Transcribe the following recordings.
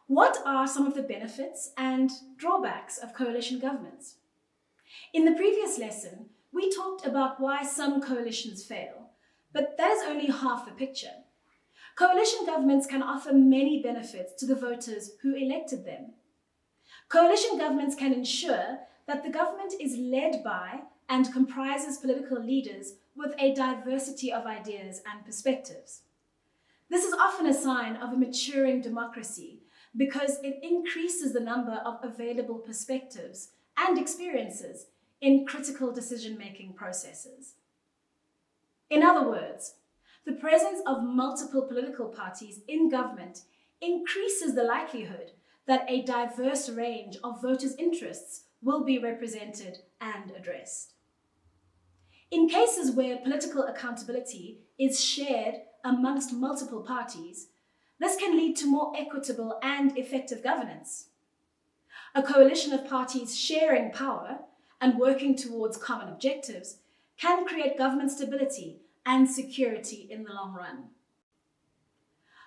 What are some of the benefits and drawbacks of coalition governments? In the previous lesson, we talked about why some coalitions fail, but that is only half the picture. Coalition governments can offer many benefits to the voters who elected them. Coalition governments can ensure that the government is led by and comprises political leaders with a diversity of ideas and perspectives. This is often a sign of a maturing democracy because it increases the number of available perspectives and experiences in critical decision-making processes. In other words, the presence of multiple political parties in government increases the likelihood that a diverse range of voters' interests will be represented and addressed. In cases where political accountability is shared amongst multiple parties, this can lead to more equitable and effective governance. A coalition of parties sharing power and working towards common objectives can create government stability and security in the long run.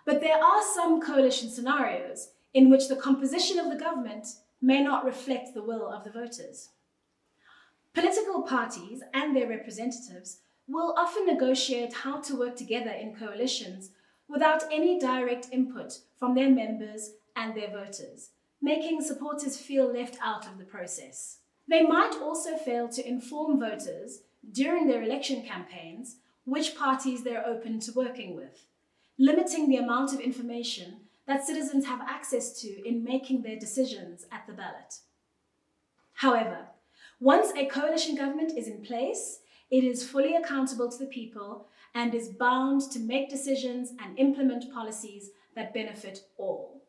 But there are some coalition scenarios in which the composition of the government may not reflect the will of the voters. Political parties and their representatives will often negotiate how to work together in coalitions without any direct input from their members and their voters, making supporters feel left out of the process. They might also fail to inform voters during their election campaigns which parties they're open to working with, limiting the amount of information that citizens have access to in making their decisions at the ballot. However, once a coalition government is in place, it is fully accountable to the people and is bound to make decisions and implement policies that benefit all.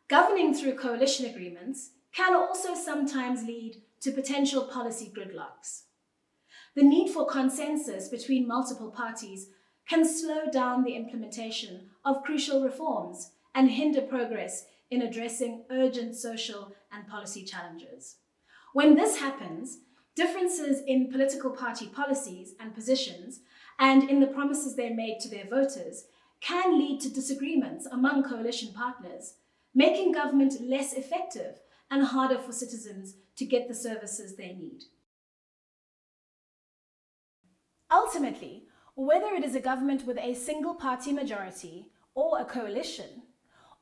Governing through coalition agreements can also sometimes lead to potential policy gridlocks. The need for consensus between multiple parties can slow down the implementation of crucial reforms and hinder progress in addressing urgent social and policy challenges. When this happens, differences in political party policies and positions and in the promises they made to their voters can lead to disagreements among coalition partners, making government less effective and harder for citizens to get the services they need. Ultimately, whether it is a government with a single party majority or a coalition,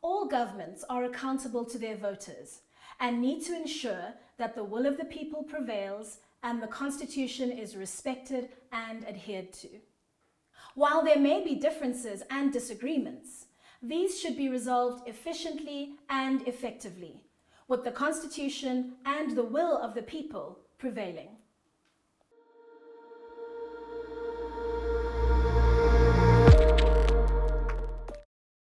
all governments are accountable to their voters and need to ensure that the will of the people prevails and the Constitution is respected and adhered to. While there may be differences and disagreements, these should be resolved efficiently and effectively, with the Constitution and the will of the people prevailing.